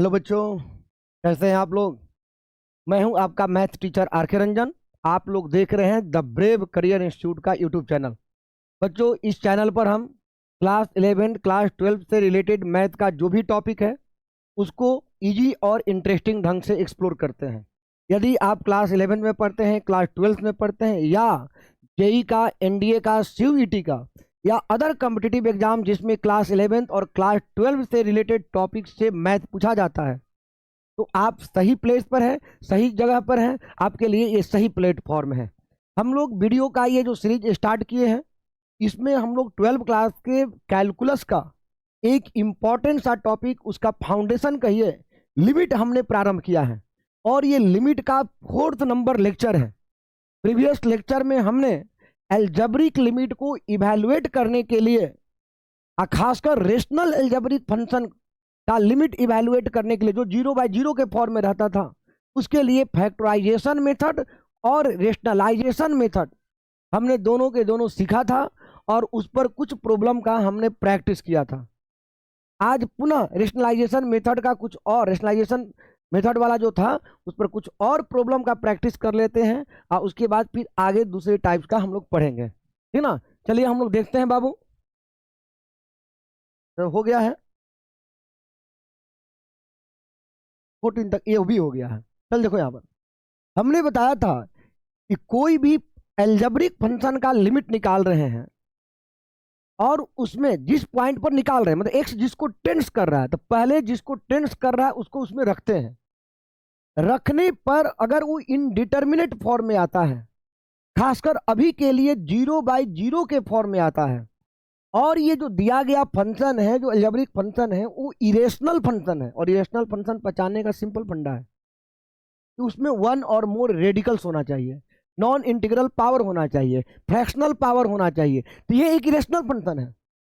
Hello बच्चों, कैसे हैं आप लोग। मैं हूं आपका मैथ टीचर आर के रंजन। आप लोग देख रहे हैं द ब्रेव करियर इंस्टीट्यूट का यूट्यूब चैनल। बच्चों, इस चैनल पर हम क्लास 11 क्लास 12 से रिलेटेड मैथ का जो भी टॉपिक है उसको इजी और इंटरेस्टिंग ढंग से एक्सप्लोर करते हैं। यदि आप क्लास 11 में पढ़ते हैं, क्लास 12 में पढ़ते हैं, या जेई का, एनडीए का, सीयूईटी का, या अदर कॉम्पिटिटिव एग्जाम जिसमें क्लास 11 और क्लास 12 से रिलेटेड टॉपिक से मैथ पूछा जाता है, तो आप सही प्लेस पर हैं, सही जगह पर हैं। आपके लिए ये सही प्लेटफॉर्म है। हम लोग वीडियो का ये जो सीरीज स्टार्ट किए हैं, इसमें हम लोग 12 क्लास के कैलकुलस का एक इंपॉर्टेंट सा टॉपिक, उसका फाउंडेशन कहिए, लिमिट हमने प्रारंभ किया है। और ये लिमिट का 4th नंबर लेक्चर है। प्रीवियस लेक्चर में हमने एल्जेब्रिक लिमिट को इवैल्यूएट करने के लिए, खासकर रेशनल एल्जेब्रिक फंक्शन का लिमिट इवैल्यूएट करने के लिए, जो 0/0 के फॉर्म में रहता था, उसके लिए फैक्टराइजेशन मेथड और रेशनलाइजेशन मेथड हमने दोनों के दोनों सीखा था। और उस पर कुछ प्रॉब्लम का हमने प्रैक्टिस किया था। आज पुनः रेशनलाइजेशन मेथड का कुछ और, रेशनलाइजेशन मेथड वाला जो था उस पर कुछ और प्रॉब्लम का प्रैक्टिस कर लेते हैं, और उसके बाद फिर आगे दूसरे टाइप्स का हम लोग पढ़ेंगे, ठीक ना। चलिए हम लोग देखते हैं बाबू। तो हो गया है 14 तक, ये भी हो गया है। चल देखो यहाँ पर हमने बताया था कि कोई भी एल्जेब्रिक फंक्शन का लिमिट निकाल रहे हैं, और उसमें जिस पॉइंट पर निकाल रहे हैं, मतलब एक्स जिसको टेंस कर रहा है, तो पहले जिसको टेंस कर रहा है उसको उसमें रखते हैं। रखने पर अगर वो इनडिटर्मिनेट फॉर्म में आता है, खासकर अभी के लिए 0/0 के फॉर्म में आता है, और ये जो दिया गया फंक्शन है, जो एल्जेब्रिक फंक्शन है, वो इरेशनल फंक्शन है। और इरेशनल फंक्शन पहचानने का सिंपल फंडा है कि उसमें वन और मोर रेडिकल्स होना चाहिए, नॉन इंटीग्रल पावर होना चाहिए, फ्रैक्शनल पावर होना चाहिए। तो ये एक इरेशनल फंक्शन है।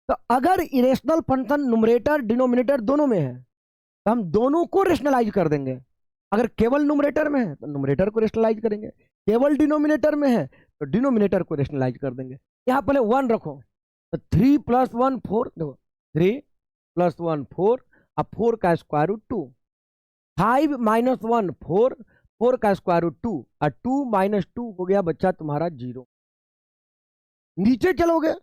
तो अगर इरेशनल फंक्शन नुमरेटर डिनोमिनेटर दोनों में है, तो हम दोनों को रेशनलाइज कर देंगे। अगर केवल नुमरेटर में है तो नुमरेटर को रेशनलाइज करेंगे, केवल डिनोमिनेटर में है तो डिनोमिनेटर को रेशनलाइज कर देंगे। यहाँ पहले वन रखो, तो 3 + 1 4, देखो 3 + 1 4, अब 4 का स्क्वायर रूट 2, 5 - 1 4, 4 का स्क्वायर रूट 2, और 2 - 2 हो गया बच्चा तुम्हारा 0। नीचे चलोगे तो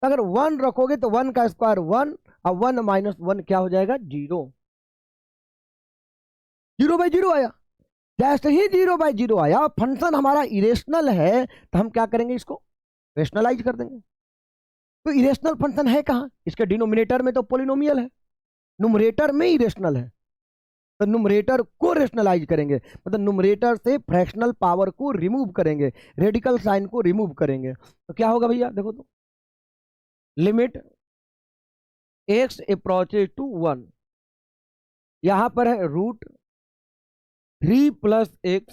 अगर 1 रखोगे तो 1 का स्क्वायर 1, और 1 - 1 क्या हो जाएगा 0। 0/0 आया। जैसे ही 0/0 आया, फंक्शन हमारा इरेशनल है, तो हम क्या करेंगे, इसको रेशनलाइज कर देंगे। तो इरेशनल फंक्शन है कहाँ, इसके डिनोमिनेटर में तो पोलिनोमियल है, नुमरेटर में इरेशनल है। तो नुमरेटर को रेशनलाइज करेंगे, मतलब नुमरेटर से फ्रैक्शनल पावर को रिमूव करेंगे, रेडिकल साइन को रिमूव करेंगे। तो क्या होगा भैया, देखो तो, लिमिट x अप्रोचेज टू 1, यहां पर है √3 + x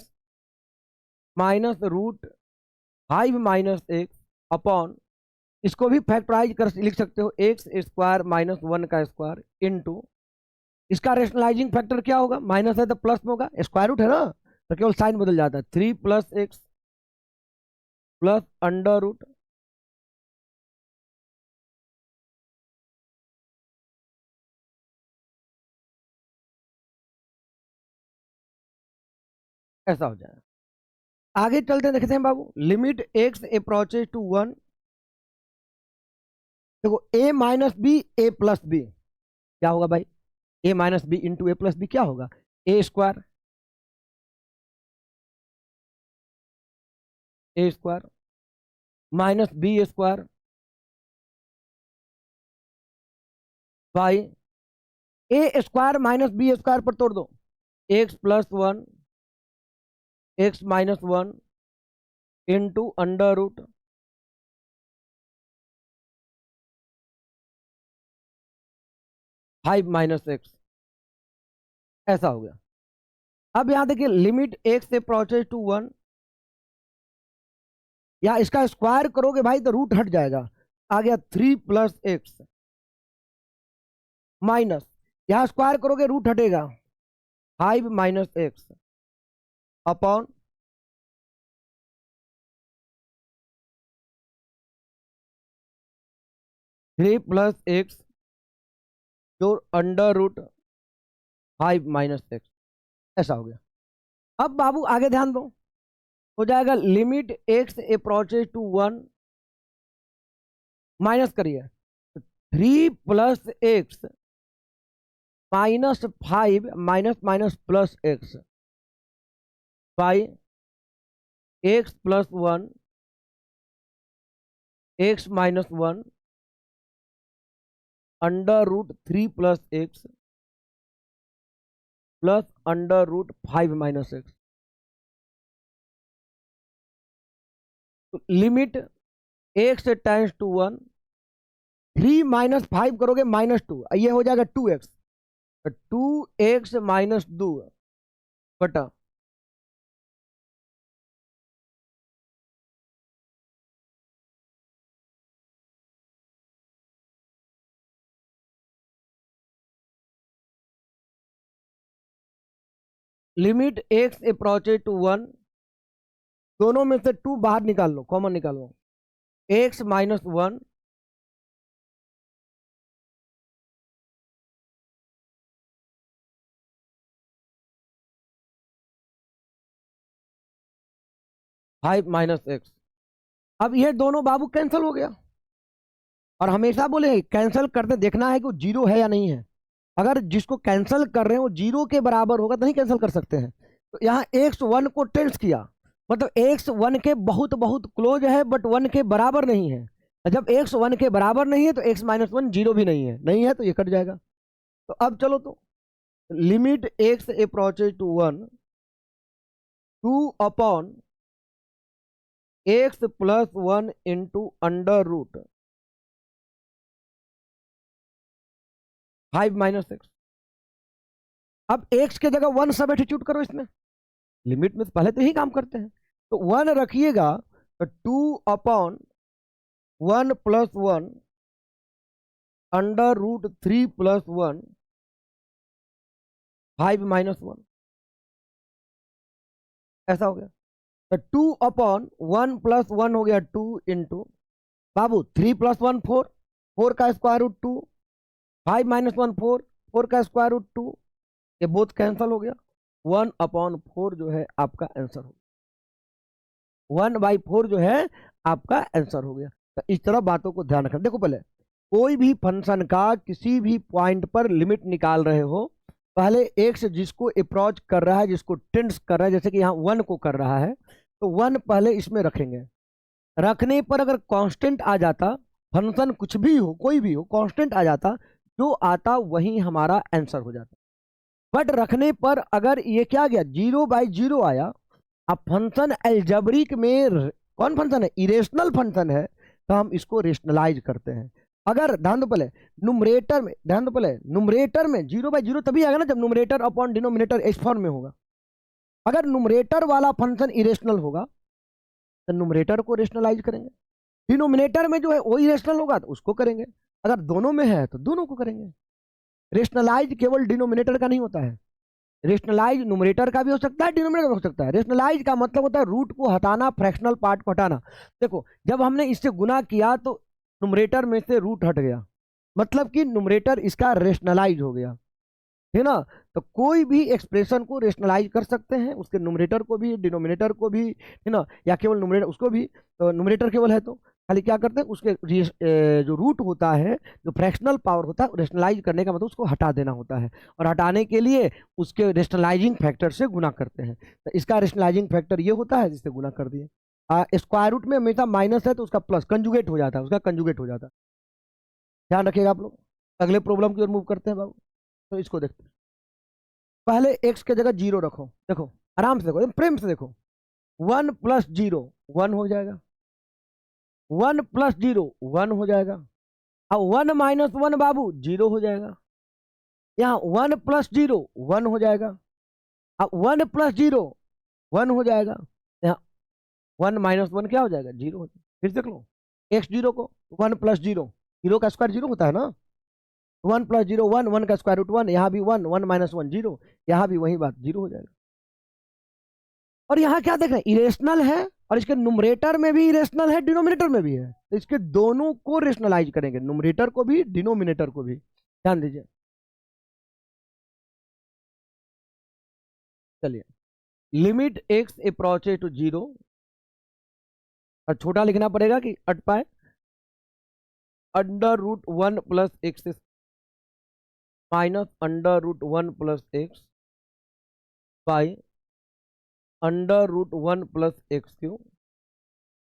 -√5 - x अपॉन, इसको भी फैक्टराइज कर लिख सकते हो, x² - 1 का स्क्वायर इंटू, इसका रेशनलाइजिंग फैक्टर क्या होगा, माइनस है तो प्लस में होगा, स्क्वायर रूट है ना, तो केवल साइन बदल जाता है। 3 + x प्लस अंडर रूट, ऐसा हो जाएगा। आगे चलते हैं, देखते हैं बाबू, लिमिट x अप्रोचेज टू 1, देखो a - b a + b क्या होगा भाई, a - b into a + b क्या होगा, a² -b² by a² - b² पर तोड़ दो, x + 1 x - 1 into under root 5 - x, ऐसा हो गया। अब यहां देखिए, लिमिट x से अप्रोचेज टू 1, या इसका स्क्वायर करोगे भाई तो रूट हट जाएगा, आ गया 3 + x माइनस, यहां स्क्वायर करोगे रूट हटेगा, 5 - x अपॉन 3 + x जो अंडर रूट 5 माइनस एक्स, ऐसा हो गया। अब बाबू आगे ध्यान दो, हो जाएगा limit x approaches to 1, minus करिए 3 plus x minus 5 minus minus plus x by x plus 1 x minus 1 under root 3 plus x plus under root 5 minus x. Limit x tends to 1, 3 minus 5 करोगे -2, ये हो जाएगा 2x, 2x minus 2 बटा limit x approaches to 1, दोनों में से 2 बाहर निकाल लो, कॉमन निकालो, एक्स माइनस 1 5 माइनस एक्स। अब ये दोनों बाबू कैंसिल हो गया, और हमेशा बोले कैंसिल करते देखना है कि वो जीरो है या नहीं है। अगर जिसको कैंसिल कर रहे हैं वो जीरो के बराबर होगा तो नहीं कैंसिल कर सकते हैं। तो यहाँ एक्स 1 को टेंस किया, मतलब एक्स 1 के बहुत बहुत क्लोज है बट 1 के बराबर नहीं है। जब एक्स 1 के बराबर नहीं है तो एक्स माइनस 1 जीरो भी नहीं है, नहीं है तो ये कट जाएगा। तो अब चलो, तो limit x approaches to 1, 2 upon x plus 1 into under root 5 minus x. अब एक्स के जगह 1 सब्स्टिट्यूट करो इसमें, लिमिट में तो पहले तो ही काम करते हैं, तो 1 रखिएगा तो 2 upon 1 plus 1 under root 3 plus 1 5 minus 1, ऐसा हो गया। तो 2 अपॉन 1 प्लस 1 हो गया 2 इंटू बाबू 3 प्लस 1 4, 4 का स्क्वायर रूट 2, 5 माइनस 1 4, 4 का स्क्वायर रूट 2, ये बोथ कैंसिल हो गया। 1 अपॉन 4 जो है आपका आंसर हो गया, 1/4 जो है आपका आंसर हो गया। तो इस तरह बातों को ध्यान रखना। देखो, पहले कोई भी फंक्शन का किसी भी पॉइंट पर लिमिट निकाल रहे हो, पहले एक्स जिसको अप्रोच कर रहा है, जिसको टेंड्स कर रहा है, जैसे कि यहाँ 1 को कर रहा है, तो 1 पहले इसमें रखेंगे। रखने पर अगर कांस्टेंट आ जाता, फंक्शन कुछ भी हो, कोई भी हो, कांस्टेंट आ जाता, जो आता वही हमारा आंसर हो जाता। बट रखने पर अगर ये क्या गया 0/0 आया, अब फंक्शन एल्जेब्रिक में कौन फंक्शन है, इरेशनल फंक्शन है, तो हम इसको रेशनलाइज करते हैं। अगर ध्यान दो पहले नुमरेटर में, ध्यान दो पहले नुमरेटर में 0/0 तभी आएगा ना जब नुमरेटर अपॉन डिनोमिनेटर इस फॉर्म में होगा। अगर नुमरेटर वाला फंक्शन इरेशनल होगा तो नुमरेटर को रेशनलाइज करेंगे, डिनोमिनेटर में जो है वो इरेशनल होगा तो उसको करेंगे, अगर दोनों में है तो दोनों को करेंगे। रेशनलाइज केवल डिनोमिनेटर का नहीं होता है, रेशनलाइज नुमरेटर का भी हो सकता है, डिनोमिनेटर का हो सकता है। रेशनलाइज का मतलब होता है रूट को हटाना, फ्रैक्शनल पार्ट को हटाना। देखो, जब हमने इससे गुना किया तो नुमरेटर में से रूट हट गया, मतलब कि नुमरेटर इसका रेशनलाइज हो गया, है ना। तो कोई भी एक्सप्रेशन को रेशनलाइज कर सकते हैं, उसके नुमरेटर को भी, डिनोमिनेटर को भी, है ना, या केवल नुमरेटर उसको भी। तो नुमरेटर केवल है तो खाली क्या करते हैं, उसके जो रूट होता है, जो फ्रैक्शनल पावर होता है, रेशनलाइज करने का मतलब उसको हटा देना होता है, और हटाने के लिए उसके रेशनलाइजिंग फैक्टर से गुना करते हैं। तो इसका रेशनलाइजिंग फैक्टर ये होता है जिससे गुना कर दिए। स्क्वायर रूट में हमेशा माइनस है तो उसका प्लस कंजुगेट हो जाता है, उसका कंजुगेट हो जाता है, ध्यान रखिएगा आप लोग। अगले प्रॉब्लम की ओर मूव करते हैं बाबू। तो इसको देखते हैं, पहले एक्स के जगह 0 रखो, देखो आराम से देखो, एकदम प्रेम से देखो, 1 प्लस 0 1 हो जाएगा, 1 प्लस 0 1 हो जाएगा। अब 1 माइनस 1 बाबू 0 हो जाएगा, यहाँ 1 प्लस 0 1 हो जाएगा। अब 1 प्लस 0 1 हो जाएगा, यहाँ 1 माइनस 1 क्या हो जाएगा 0 हो जाएगा। फिर देख लो एक्स 0 को, 1 प्लस 0, 0 का स्क्वायर 0 होता है ना, 1 प्लस 0 1, 1 का स्क्वायर रूट 1, यहाँ भी 1, 1 माइनस 1 0, यहाँ भी वही बात 0 हो जाएगा। और यहाँ क्या देख रहे हैं, इरेशनल है, और इसके नुमरेटर में भी इरेशनल है, डिनोमिनेटर में भी है, तो इसके दोनों को रेशनलाइज करेंगे, नुमरेटर को भी डिनोमिनेटर को भी, ध्यान दीजिए। चलिए, limit x approaches to zero, और छोटा लिखना पड़ेगा कि अट पाए, under root one plus x minus under root one plus x by under root one plus x q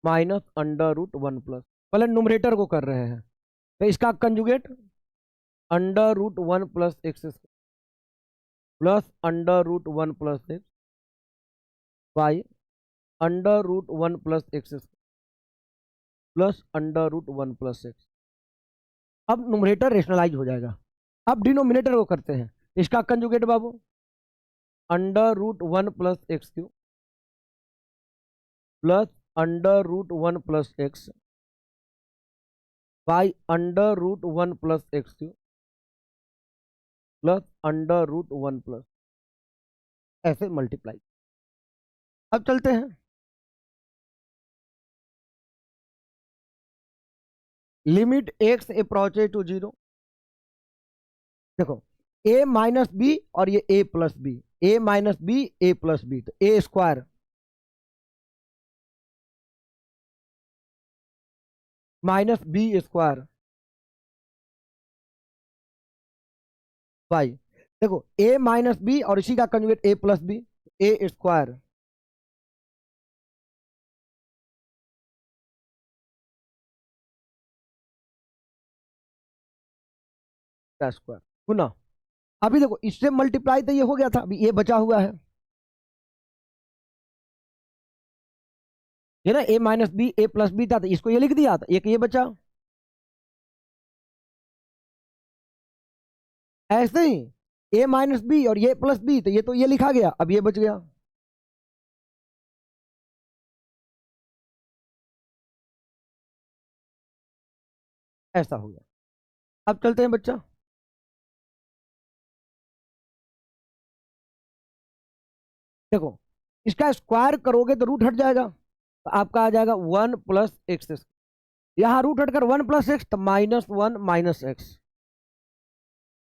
minus under root one plus, पहले नुमरेटर को कर रहे हैं, तो इसका conjugate under root one plus x plus under root one plus x by under root one plus x plus under root one plus x. अब numerator rationalise हो जाएगा। अब डिनोमिनेटर को करते हैं, इसका कंजुगेट बाबू under root one plus x q plus under root one plus x by under root one plus x q plus under root one plus, ऐसे मल्टीप्लाई। अब चलते हैं, limit x approaches to zero, देखो a minus b और ये a plus b, a minus b a plus b, तो a square minus b square by, देखो a minus b और इसी का कंजुगेट ए प्लस बी, ए स्क्वायर का स्क्वायर गुना, अभी देखो इससे मल्टीप्लाई तो ये हो गया था, अभी ये बचा हुआ है, ये ना ए minus b a plus B था, तो इसको ये लिख दिया था, एक ये बचा। ऐसे ही ए माइनस बी और ये प्लस बी, तो ये तो ये लिखा गया, अब ये बच गया। ऐसा हो गया। अब चलते हैं बच्चा, देखो इसका स्क्वायर करोगे तो रूट हट जाएगा, तो आपका आ जाएगा वन प्लस एक्स, यहाँ रूट हटकर वन प्लस एक्स, तो minus one minus x,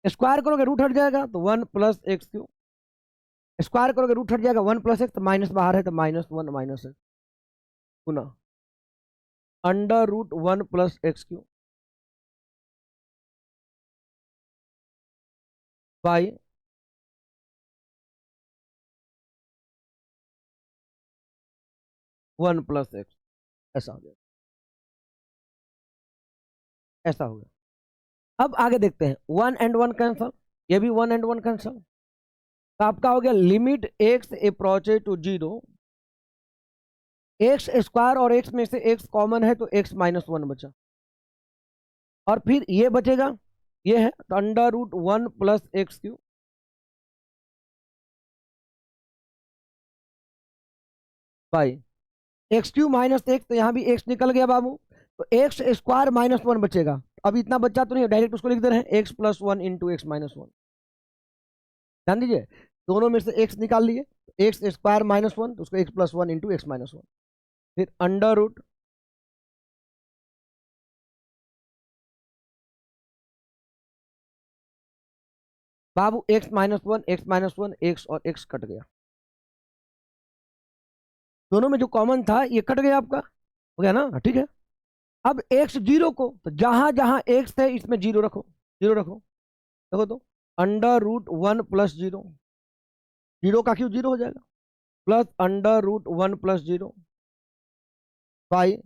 square करोगे रूट हट जाएगा, तो one plus x q, square करोगे रूट हट जाएगा, वन प्लस एक्स, तो माइनस बाहर है, तो माइनस वन माइनस एक्स गुना under root one plus x q by one plus x, ऐसा हो गया, ऐसा हो गया। अब आगे देखते हैं, वन एंड वन कैंसल, ये भी वन एंड वन कैंसल, तो आपका हो गया limit x approaches to zero, x square और एक्स में से एक्स कॉमन है, तो एक्स माइनस वन बचा, और फिर ये बचेगा, ये है, तो under root one plus x q by x q minus x, तो यहाँ भी एक्स निकल गया बाबू, तो एक्स स्क्वायर माइनस वन बचेगा। अब इतना बच्चा तो नहीं, डायरेक्ट उसको लिख दे रहे हैं x plus one into x minus one, ध्यान दीजिए, दोनों में से एक्स निकाल लिए, एक्स स्क्वायर माइनस वन, तो उसको x plus one into x minus one, फिर अंडर रूट बाबू एक्स माइनस वन एक्स और एक्स कट गया, दोनों में जो कॉमन था ये कट गया आपका, हो गया ना, ठीक है। अब एक्स जीरो को, तो जहां जहां एक्स है इसमें जीरो रखो, जीरो रखो, देखो तो under root one plus zero, zero का क्यों जीरो हो जाएगा, plus under root one plus zero by,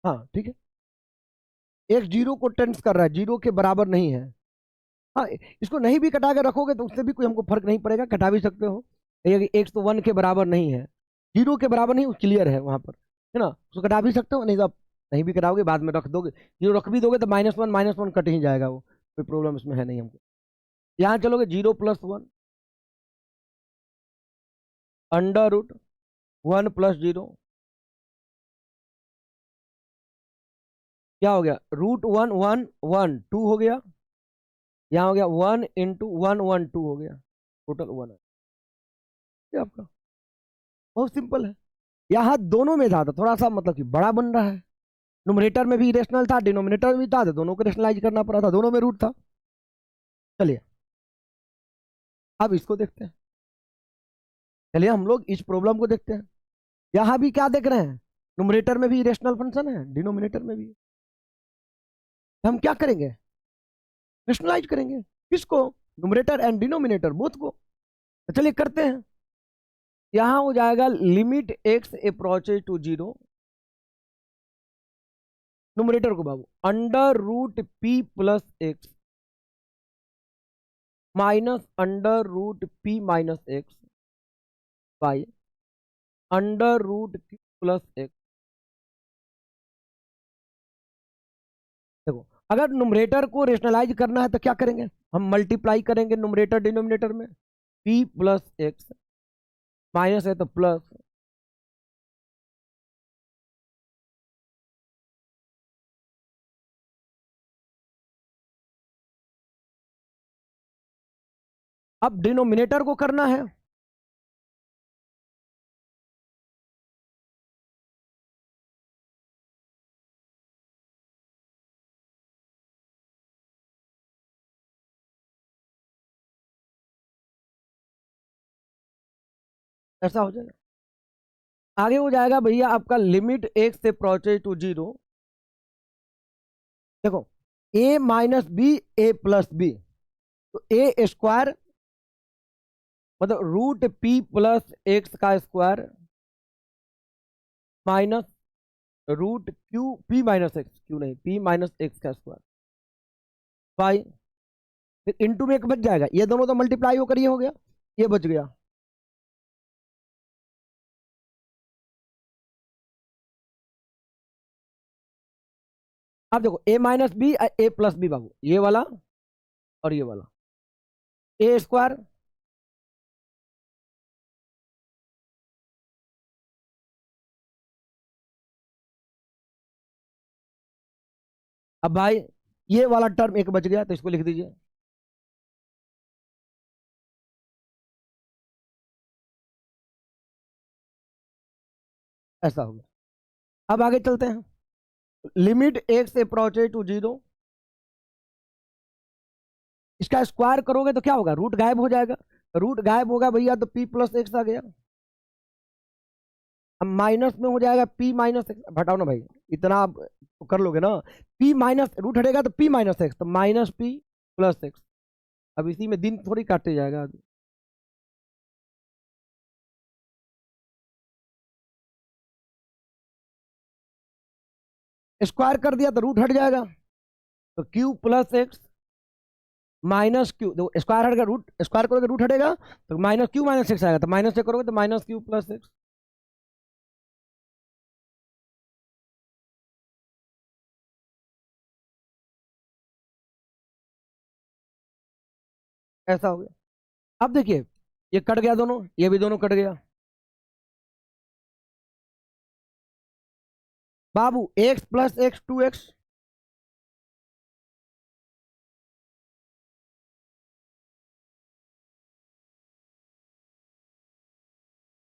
हाँ ठीक है, एक जीरो को टेंस कर रहा है, जीरो के बराबर नहीं है, हाँ इसको नहीं भी कटा के रखोगे तो उससे भी कोई हमको फर्क नहीं पड़ेगा, कटा भी सकते हो, एक तो वन के बराबर नहीं है, जीरो के बराबर नहीं, क्लियर है वहां पर, है ना, उसको कटा भी सकते हो, नहीं तो आप नहीं भी कटाओगे, बाद में रख दोगे, जीरो रख भी दोगे तो माइनस वन कट ही जाएगा, वो कोई प्रॉब्लम इसमें है नहीं हमको। यहाँ चलोगे zero plus one under root one plus zero, क्या हो गया, root one one one two हो गया, यहाँ हो गया one into one one two हो गया, टोटल वन है, ये आपका बहुत सिंपल है। यहाँ दोनों में था तो थोड़ा सा मतलब कि बड़ा बन रहा है, नुमरेटर में भी रेशनल था, डिनोमिनेटर में भी था, तो दोनों को रेशनलाइज करना पड़ा था, दोनों में रूट था। चलिए अब इसको देखते हैं। चलिए हम लोग इस प्रॉब्लम को देखते हैं। यहां भी क्या देख रहे हैं, न्यूमरेटर में भी इरेशनल फंक्शन है, डिनोमिनेटर में भी है। हम क्या करेंगे, रेशनलाइज करेंगे। किसको, न्यूमरेटर एंड डिनोमिनेटर बोथ को। तो चलिए करते हैं। यहां हो जाएगा limit x approaches to zero, numerator को बाबू under root p plus x minus under root p minus x by under root q plus x. देखो अगर न्यूमरेटर को रेशनलाइज करना है तो क्या करेंगे, हम मल्टीप्लाई करेंगे न्यूमरेटर डिनोमिनेटर में, पी प्लस एक्स माइनस है तो प्लस, अब डिनोमिनेटर को करना है। ऐसा हो जाएगा। आगे हो जाएगा भैया आपका लिमिट एक्स से अप्रोचेज टू जीरो। देखो a minus b a plus b, तो ए स्क्वायर मतलब रूट पी प्लस एक्स का square minus root q p minus x, q नहीं पी माइनस एक्स का स्क्वायर बाई, फिर इंटू में एक बच जाएगा, ये दोनों तो मल्टीप्लाई होकर ये हो गया, ये बच गया। अब देखो a minus b a plus B बाबू, ये वाला और ये वाला, ए स्क्वायर अब भाई ये वाला टर्म एक बच गया तो इसको लिख दीजिए। ऐसा हो गया। अब आगे चलते हैं। Limit x approaches to zero, इसका स्क्वायर करोगे तो क्या होगा, रूट गायब हो जाएगा, रूट गायब होगा भैया तो पी प्लस एक्स आ गया। अब माइनस में हो जाएगा पी माइनस एक्स, हटाओ ना भाई, इतना आप तो कर लोगे ना। पी माइनस रूट हटेगा तो पी माइनस एक्स, तो माइनस पी प्लस एक्स। अब इसी में दिन थोड़ी काटे जाएगा, स्क्वायर कर दिया तो रूट हट जाएगा, तो Q plus x minus Q, देखो स्क्वायर हटेगा, रूट स्क्वायर करोगे रूट हटेगा तो माइनस क्यू माइनस एक्स आएगा, तो माइनस से करोगे तो माइनस क्यू प्लस एक्स। ऐसा हो गया। अब देखिए ये कट गया दोनों, ये भी दोनों कट गया बाबू, x plus x two x,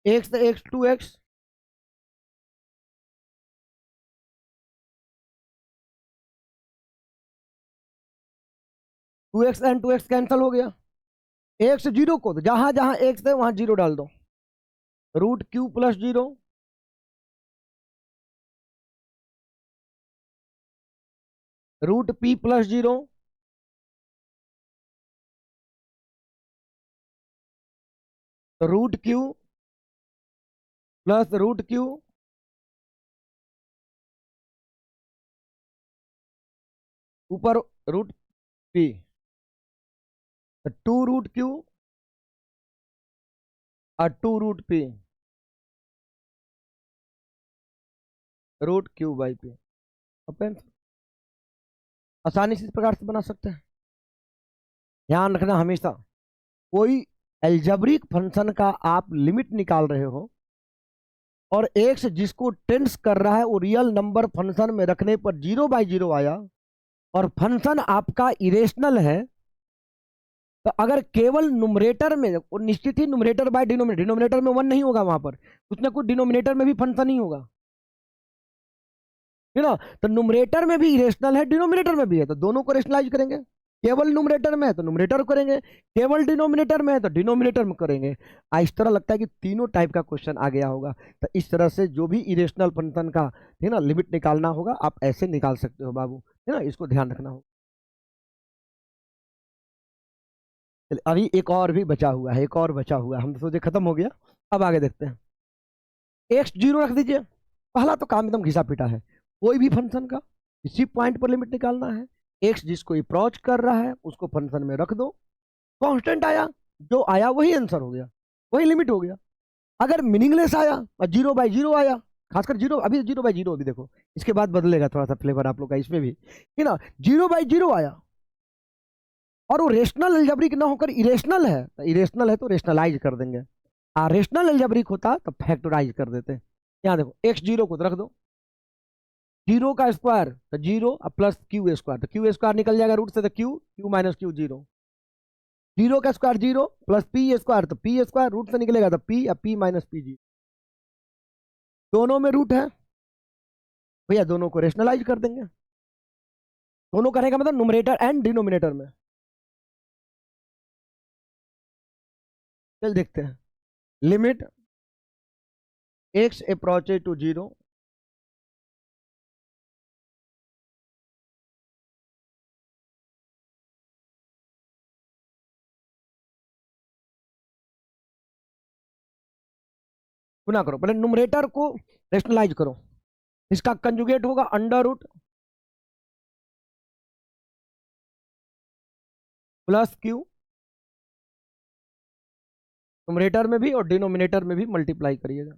x x two x, two x and two x cancel हो गया। एक्स जीरो को तो जहां जहां एक्स है वहां जीरो डाल दो, root q plus zero root p plus zero root q plus root q ऊपर root p, two root q और two root p root q by p. अपन आसानी से इस प्रकार से बना सकते हैं। ध्यान रखना हमेशा कोई एल्जेब्रिक फंक्शन का आप लिमिट निकाल रहे हो और एक्स जिसको टेंस कर रहा है वो रियल नंबर फंक्शन में रखने पर जीरो बाई जीरो आया और फंक्शन आपका इरेशनल है, तो अगर केवल नुमरेटर में, और निश्चित ही नुमरेटर बाय डिनोमिनेटर, डिनोमिनेटर में वन नहीं होगा, वहां पर कुछ ना कुछ डिनोमिनेटर में भी फंक्शन ही होगा, है ना। तो नुमरेटर में भी इरेशनल है, डिनोमिनेटर में भी है, तो दोनों को रेशनलाइज करेंगे। केवल न्यूमरेटर में है तो न्यूमरेटर करेंगे, केवल डिनोमिनेटर में है तो डिनोमिनेटर में करेंगे। इस तरह लगता है कि तीनों टाइप का क्वेश्चन आ गया होगा। तो इस तरह से जो भी इरेशनल फंक्शन का है ना लिमिट निकालना होगा आप ऐसे निकाल सकते हो बाबू, है ना, इसको ध्यान रखना होगा। चलिए, अभी एक और भी बचा हुआ है, एक और बचा हुआ है, हम तो सोचे खत्म हो गया। अब आगे देखते हैं। एक्स जीरो रख दीजिए। पहला तो काम एकदम घिसा पिटा है। कोई भी फंक्शन का इसी पॉइंट पर लिमिट निकालना है। एक्स जिसको अप्रोच कर रहा है उसको फंक्शन में रख दो। कांस्टेंट आया, जो आया वही आंसर हो गया, वही लिमिट हो गया। अगर मीनिंगलेस आया और 0/0 आया, खासकर जीरो, अभी 0/0 अभी देखो, इसके बाद बदलेगा थोड़ा सा फ्लेवर आप लोग का इसमें भी, है ना। 0/0 आया और वो रेशनल अलजेब्रिक ना होकर इरेशनल है, तो इरेशनल है तो रेशनलाइज कर देंगे। रेशनल अलजेब्रिक होता तो फैक्टराइज कर देते। यहाँ देखो एक्स जीरो को तो रख दो, जीरो का स्क्वायर तो जीरो प्लस क्यू स्क्वायर, तो क्यू स्क्वायर निकल जाएगा रूट से, तो q q minus q zero. Zero का square zero plus p square, तो पी स्क्वायर रूट से निकलेगा तो पी, या पी माइनस पी जी। दोनों में रूट है भैया, दोनों को रेशनलाइज कर देंगे। दोनों करने का मतलब नुमरेटर एंड डिनोमिनेटर में। चल देखते हैं। Limit x approaches to zero, गुना करो, पहले नुमरेटर को रेशनलाइज करो। इसका कंजुगेट होगा under root plus q, numerator में भी और डिनोमिनेटर में भी मल्टीप्लाई करिएगा।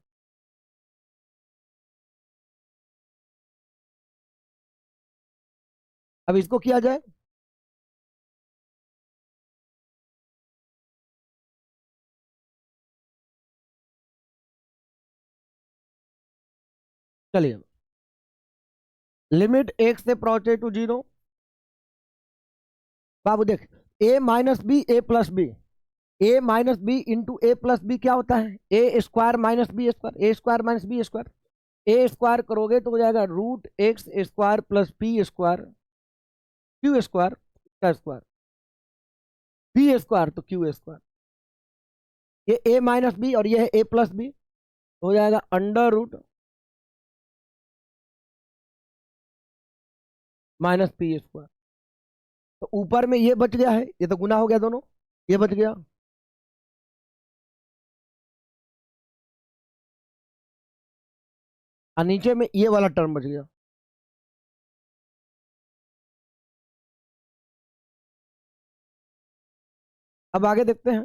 अब इसको किया जाए, चलिए लिमिट एक्स से अप्रोचेज टू जीरो। बाबू देख, a minus b a plus b, a minus b into a plus b क्या होता है, a square minus b square, a square minus b square. A square करोगे तो हो जाएगा root x square plus p square, q square का square, b square तो q square. ये ए माइनस बी और ये है ए प्लस बी, हो जाएगा under root minus p square. तो ऊपर में ये बच गया है, ये तो गुना हो गया दोनों, ये बच गया। और नीचे में ये वाला टर्म बच गया। अब आगे देखते हैं।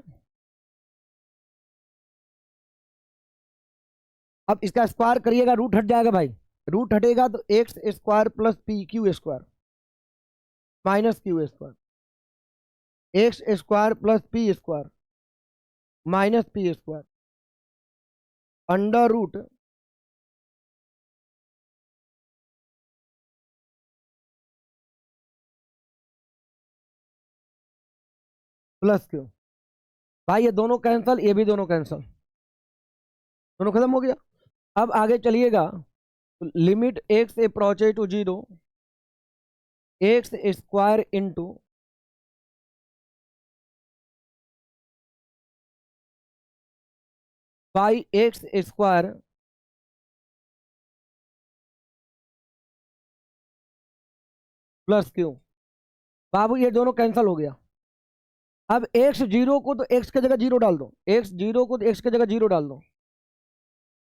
अब इसका स्क्वायर करिएगा, रूट हट जाएगा भाई, रूट हटेगा तो x square plus p q square minus q square, x square plus p square minus p square under root plus q. भाई ये दोनों कैंसल, ये भी दोनों कैंसल, दोनों खत्म हो गया। अब आगे चलिएगा। Limit x approaches to zero, x square into by x square plus q. बाबू ये दोनों कैंसल हो गया। अब एक्स जीरो को तो एक्स की जगह जीरो डाल दो, एक्स जीरो को तो एक्स की जगह जीरो डाल दो,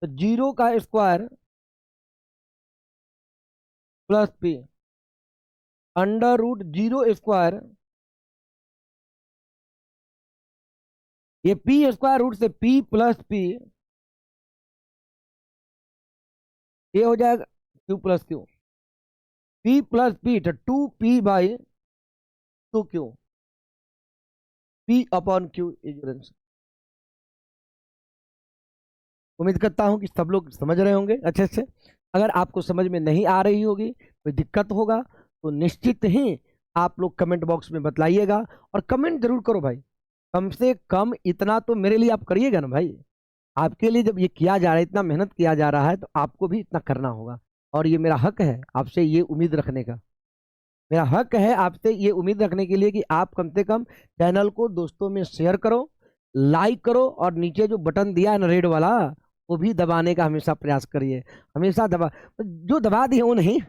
तो जीरो का square plus p under root zero square, ये पी स्क्वायर रूट से पी प्लस पी, ये हो जाएगा q plus q, p plus p तो 2p/2q, p upon q is answer. उम्मीद करता हूं कि सब लोग समझ रहे होंगे अच्छे से। अगर आपको समझ में नहीं आ रही होगी, कोई दिक्कत होगा तो निश्चित ही आप लोग कमेंट बॉक्स में बतलाइएगा, और कमेंट जरूर करो भाई। कम से कम इतना तो मेरे लिए आप करिएगा ना भाई। आपके लिए जब ये किया जा रहा है, इतना मेहनत किया जा रहा है, तो आपको भी इतना करना होगा, और ये मेरा हक है आपसे ये उम्मीद रखने का। मेरा हक है आपसे ये उम्मीद रखने के लिए कि आप कम से कम चैनल को दोस्तों में शेयर करो, लाइक करो, और नीचे जो बटन दिया है ना रेड वाला, वो भी दबाने का हमेशा प्रयास करिए। हमेशा दबा, जो दबा दिए वो नहीं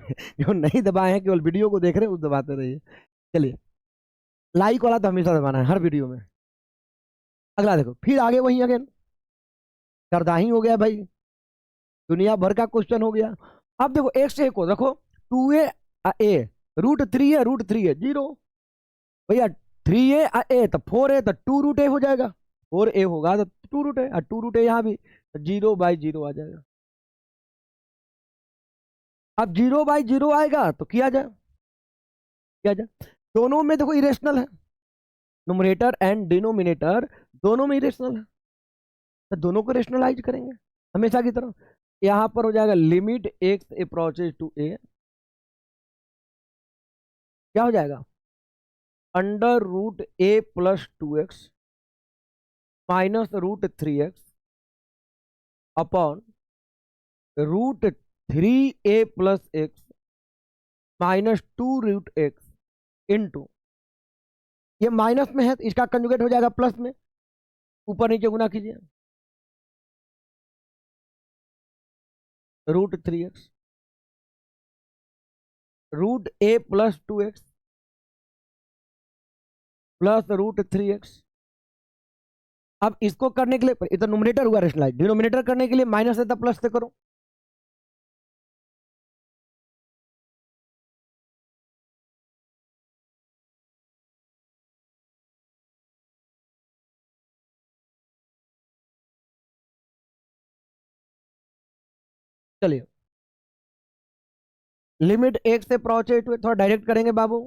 जो नहीं दबाए हैं केवल वीडियो को देख रहे हैं वो दबाते रहिए। चलिए, लाइक वाला तो हमेशा दबाना है हर वीडियो में। अगला देखो, फिर आगे वही अगेन करदाही हो गया भाई, दुनिया भर का क्वेश्चन हो गया। अब देखो एक्स ए को रखो, 2a ए, √3 है, √3 है 0 भैया, 3a ए तो 4a, तो 2√a हो जाएगा, 4a होगा तो 2√a, और 2√a यहाँ भी 0/0 आ जाएगा। अब 0/0 आएगा तो किया जाए, किया जाए। दोनों में देखो इरेशनल है, नुमरेटर एंड डिनोमिनेटर दोनों में इरेशनल है, तो दोनों को रेशनलाइज करेंगे हमेशा की तरह। यहां पर हो जाएगा लिमिट एक्स अप्रोचेज टू ए, क्या हो जाएगा, √a+2x -√3x upon √3a+x -2√x into, ये माइनस में है तो इसका कंजुगेट हो जाएगा प्लस में, ऊपर नीचे गुना कीजिए, √3x √a+2x +√3x। अब इसको करने के लिए इधर न्यूमरेटर हुआ रेशनलाइज, डिनोमिनेटर करने के लिए माइनस है तो प्लस से करो, चलिए लिमिट एक से अप्रोच टू, थोड़ा डायरेक्ट करेंगे बाबू,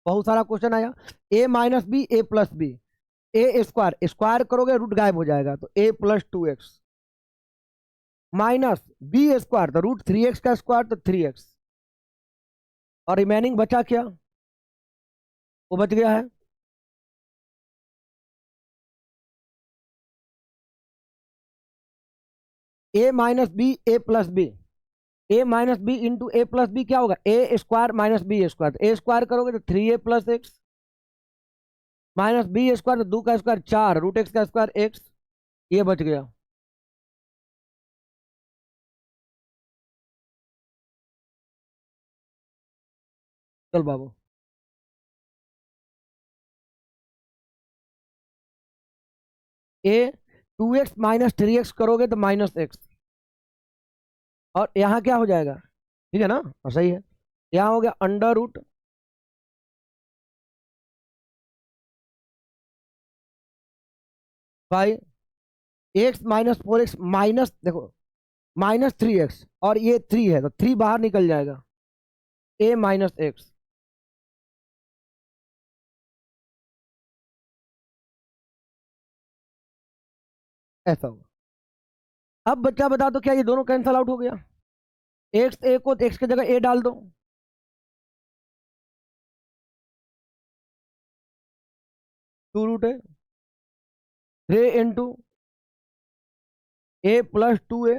बहुत सारा क्वेश्चन आया। a-b a+b, ए स्क्वायर स्क्वायर करोगे रूट गायब हो जाएगा, तो a+2x माइनस बी स्क्वायर, तो √3x का स्क्वायर तो 3x, और रिमेनिंग बचा क्या, वो बच गया है a-b a+b, a-b into a+b क्या होगा, a स्क्वायर -b स्क्वायर, तो a स्क्वायर करोगे तो 3a+x -b स्क्वायर, तो 2 का स्क्वायर 4, √x का स्क्वायर x, ये बच गया। चल बाबू, a 2x -3x करोगे तो -x, और यहाँ क्या हो जाएगा, ठीक है ना, और सही है, यहाँ हो गया √ बाई x -4x माइनस, देखो -3x, और ये 3 है तो 3 बाहर निकल जाएगा, a-x, ऐसा होगा। अब बच्चा बता दो क्या ये दोनों कैंसल आउट हो गया, एक्स ए को एक्स की जगह ए डाल दो, 2√a 3 इंटू a+2a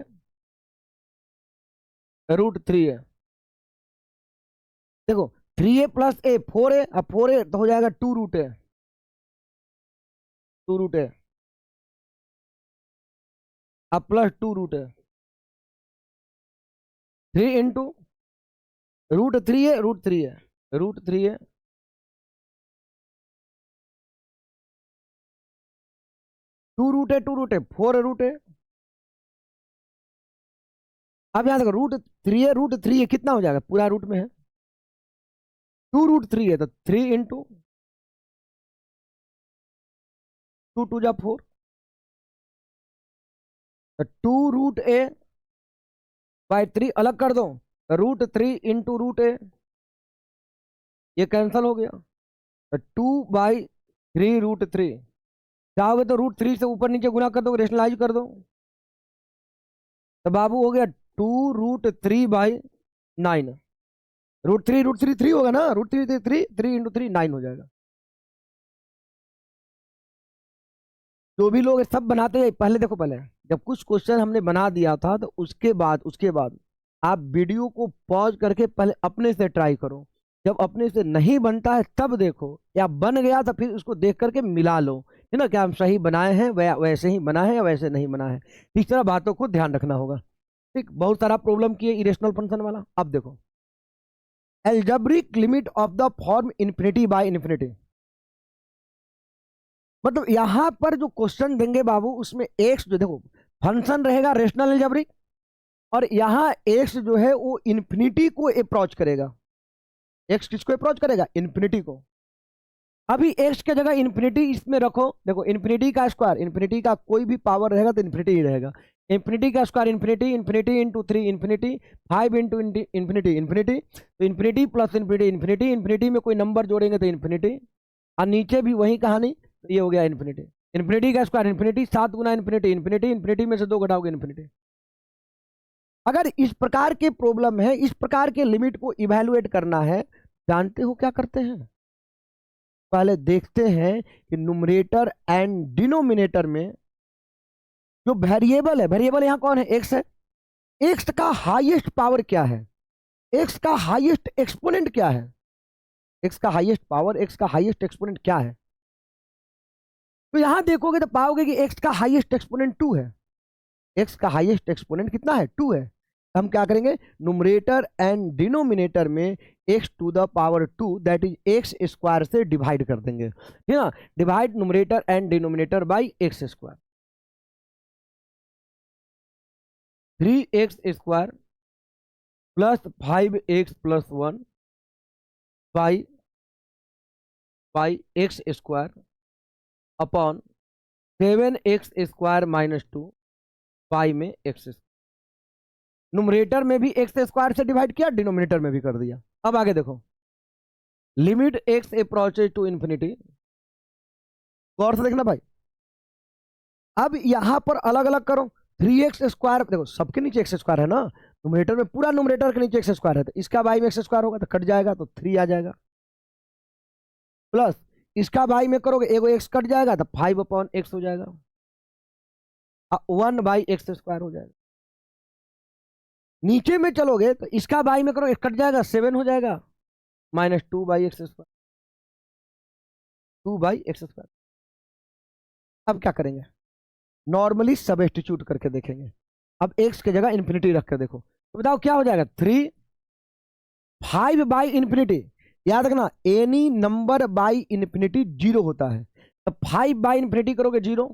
√3 है, देखो 3a+a 4a, अब 4a तो हो जाएगा 2√a, 2√a अब +2√a, 3 इंटू √3 है, √3 है, √3 है 2√a 2√a 4√a। अब यहाँ देखो √3 है, √3 है कितना हो जाएगा, पूरा रूट में है, 2√3 है तो 3 इंटू 2 2 4, तो 2√a/3 अलग कर दो, √3 इंटू √a, ये कैंसिल हो गया, तो 2/3 √3, चाहोगे तो √3 से ऊपर नीचे गुना कर दो, रेशनलाइज कर दो, तो बाबू हो गया 2√3/9, √3 3 होगा ना, √3 3 इंटू 3 9 हो जाएगा। जो भी लोग सब बनाते हैं पहले देखो, पहले जब कुछ क्वेश्चन हमने बना दिया था तो उसके बाद आप वीडियो को पॉज करके पहले अपने से ट्राई करो, जब अपने से नहीं बनता है तब देखो, या बन गया तो फिर उसको देख करके मिला लो, है ना, क्या हम सही बनाए हैं, वैसे ही बना है या वैसे नहीं बना है। इस तरह बातों को ध्यान रखना होगा। ठीक, बहुत सारा प्रॉब्लम किए इरेशनल फंक्शन वाला। अब देखो, algebraic limit of the form infinity by infinity, मतलब यहां पर जो क्वेश्चन देंगे बाबू, उसमें एक्स जो देखो फंक्शन रहेगा रेशनल एल्जेब्रिक, और यहाँ एक्स जो है वो इन्फिनिटी को अप्रोच करेगा। एक्स किसको अप्रोच करेगा? इन्फिनिटी को। अभी एक्स के जगह इन्फिनिटी इसमें रखो, देखो इन्फिनिटी का स्क्वायर, इन्फिनिटी का कोई भी पावर रहेगा तो इन्फिनिटी ही रहेगा। इन्फिनिटी का square infinity, infinity into 3 infinity, 5 into infinity infinity, तो infinity plus infinity infinity, infinity में कोई नंबर जोड़ेंगे तो इन्फिनिटी, और नीचे भी वही कहानी, तो ये हो गया इन्फिनिटी। इन्फिनिटी का स्क्वायर इन्फिनिटी, 7 गुना इन्फिनिटी इन्फिनिटी, इन्फिनिटी में से 2 घटाओगे इन्फिनिटी। अगर इस प्रकार के प्रॉब्लम है, इस प्रकार के लिमिट को इवैल्यूएट करना है, जानते हो क्या करते हैं? पहले देखते हैं कि नुमरेटर एंड डिनोमिनेटर में जो वेरिएबल है, वेरिएबल यहां कौन है? एक्स है। एक्स का हाईएस्ट पावर क्या है? एक्स का हाईएस्ट एक्सपोनेंट क्या है? एक्स का हाईएस्ट पावर, एक्स का हाईएस्ट एक्सपोनेंट क्या है? तो यहां देखोगे तो पाओगे कि एक्स का हाईएस्ट एक्सपोनेंट 2 है। एक्स का हाईएस्ट एक्सपोनेंट कितना है? 2 है। हम क्या करेंगे? नुमरेटर एंड डिनोमिनेटर में x to the power 2 that is x square से डिवाइड कर देंगे, है ना। Divide numerator and denominator by x square. 3x square plus 5x plus 1 by x square upon 7x square minus 2 pi में x. Numerator में भी x square से divide किया, डिनोमिनेटर में भी कर दिया। अब आगे देखो, limit x approaches to infinity, गौर से देखना भाई। अब यहां पर अलग अलग करो, 3x स्क्वायर, देखो सबके नीचे एक्स स्क्वायर है ना, नुमरेटर में पूरा नुमरेटर के नीचे एक्स स्क्वायर है, तो इसका बाई में एक्स स्क्वायर होगा तो कट जाएगा, तो 3 आ जाएगा, प्लस इसका बाई में करोगे एगो एक्स कट जाएगा तो 5 अपॉन एक्स हो जाएगा, 1 बाई एक्स स्क्वायर हो जाएगा। नीचे में चलोगे तो इसका बाई में करोगे कट जाएगा, 7 हो जाएगा, minus 2 by x square, 2 by x square. अब क्या करेंगे? नॉर्मली सबस्टिट्यूट करके देखेंगे। अब एक्स की जगह इन्फिनिटी रख कर देखो, तो बताओ क्या हो जाएगा? 3 5 बाई इन्फिनिटी, याद रखना एनी नंबर बाई इन्फिनिटी 0 होता है, तो 5 बाई इन्फिनिटी करोगे 0,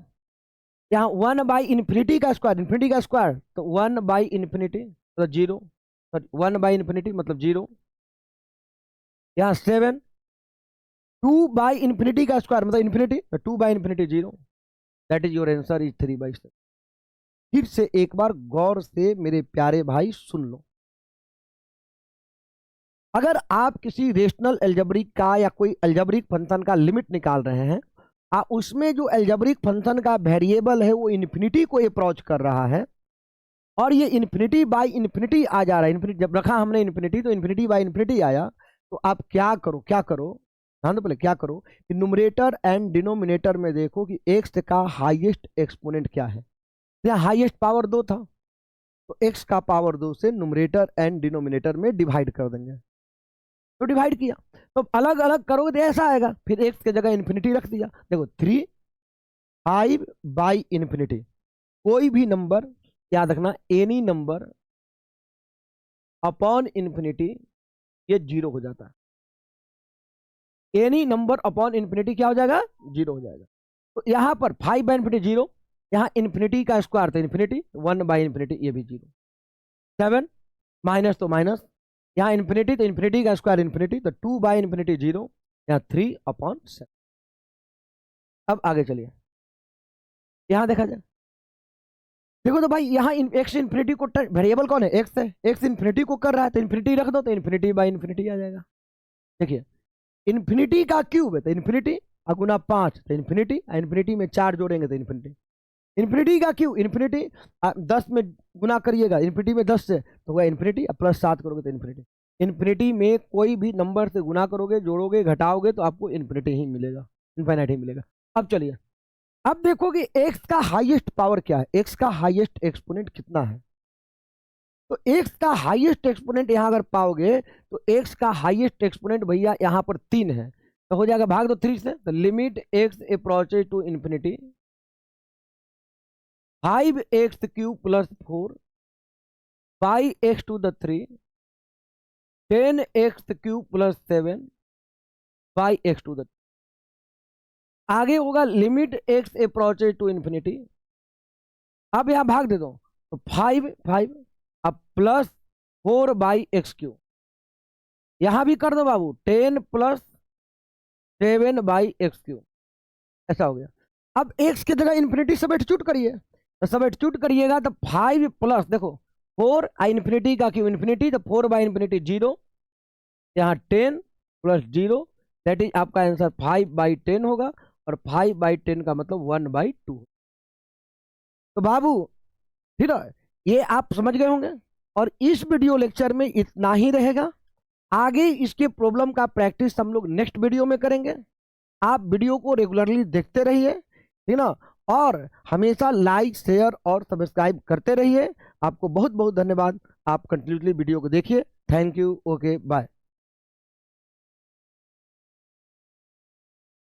यहाँ 1 बाई इन्फिनिटी का स्क्वायर, इन्फिनिटी का स्क्वायर तो 1 बाई इन्फिनिटी मतलब 0, 1 बाई इन्फिनिटी मतलब 0, यहाँ 7 2 बाई इन्फिनिटी का स्क्वायर मतलब इन्फिनिटी, तो 2 by infinity 0, that is your answer is 3 by 7। फिर से एक बार गौर से मेरे प्यारे भाई सुन लो, अगर आप किसी रेशनल एल्जेब्रिक का या कोई एल्जेब्रिक फंक्शन का लिमिट निकाल रहे हैं, उसमें जो एल्जेब्रिक फंक्शन का वेरिएबल है वो इन्फिनिटी को अप्रोच कर रहा है, और ये इन्फिनिटी बाई इन्फिनिटी आ जा रहा है, इन्फिनिटी जब रखा हमने इन्फिनिटी तो इन्फिनिटी बाई इन्फिनिटी आया, तो आप क्या करो, क्या करो ध्यान दो, पहले क्या करो कि नुमरेटर एंड डिनोमिनेटर में देखो कि एक्स का हाईएस्ट एक्सपोनेंट क्या है। यहाँ हाईएस्ट पावर 2 था, तो एक्स का पावर 2 से नुमरेटर एंड डिनोमिनेटर में डिवाइड कर देंगे, तो डिवाइड किया, तो अलग अलग करोगे तो ऐसा आएगा। फिर एक्स की जगह इन्फिनिटी रख दिया, देखो 3 5 बाई इन्फिनिटी, कोई भी नंबर याद रखना, एनी नंबर अपॉन इन्फिनिटी ये 0 हो जाता है, एनी नंबर अपॉन इन्फिनिटी क्या हो जाएगा? 0 हो जाएगा। तो यहां पर 5 बाई इन्फिनिटी 0, यहाँ इन्फिनिटी का स्क्वायर तो इन्फिनिटी, 1 बाई इन्फिनिटी ये भी 0, 7 माइनस तो माइनस, यहाँ इन्फिनिटी तो इन्फिनिटी का स्क्वायर इन्फिनिटी, तो 2 बाई इन्फिनिटी 0, यहाँ 3 अपॉन 7। अब आगे चलिए, यहां देखा जाए, देखो तो भाई यहाँ एक्स इन्फिनिटी को वेरिएबल कौन है? एक्स है, एक्स इन्फिनिटी को कर रहा है तो इन्फिनिटी रख दो, तो इन्फिनिटी बाई इन्फिनिटी आ जाएगा। देखिए इन्फिनिटी का क्यूब है तो इन्फिनिटी, और गुना 5 तो इन्फिनिटी, इन्फिनिटी में 4 जोड़ेंगे तो इन्फिनिटी, इन्फिनिटी का क्यूब इन्फिनिटी, 10 में गुना करिएगा इन्फिनिटी में 10 से तो होगा इन्फिनिटी, प्लस 7 करोगे तो इन्फिनिटी। इन्फिनिटी में कोई भी नंबर से गुना करोगे, जोड़ोगे, घटाओगे तो आपको इन्फिनिटी ही मिलेगा, इनफाइनाइट ही मिलेगा। अब चलिए, अब देखो कि एक्स का हाईएस्ट पावर क्या है, एक्स का हाईएस्ट एक्सपोनेंट कितना है। तो एक्स का हाईएस्ट एक्सपोनेंट यहां अगर पाओगे तो एक्स का हाईएस्ट एक्सपोनेंट भैया यहां पर 3 है, तो हो जाएगा भाग दो 3 से, तो limit x approaches to infinity 5x³ plus 4 by x to the 3 10x³ plus 7 by x to the, आगे होगा limit x approaches to infinity, अब यहां भाग दे दो तो 5 अब प्लस 4/x³, यहां भी कर दो बाबू 10 प्लस 7/x³, ऐसा हो गया। अब x की जगह इंफिनिटी सब्स्टिट्यूट करिए, तो सब्स्टिट्यूट करिएगा तो 5 प्लस देखो 4 इंफिनिटी का क्यों इंफिनिटी, तो 4/इंफिनिटी 0, यहाँ 10 प्लस 0 दैट इज आपका आंसर 5/10 होगा, और 5/10 का मतलब 1/2। तो बाबू ठीक है, ये आप समझ गए होंगे, और इस वीडियो लेक्चर में इतना ही रहेगा। आगे इसके प्रॉब्लम का प्रैक्टिस हम लोग नेक्स्ट वीडियो में करेंगे। आप वीडियो को रेगुलरली देखते रहिए, ठीक ना, और हमेशा लाइक शेयर और सब्सक्राइब करते रहिए। आपको बहुत बहुत धन्यवाद, आप कंटिन्यूसली वीडियो को देखिए। Thank you, okay bye.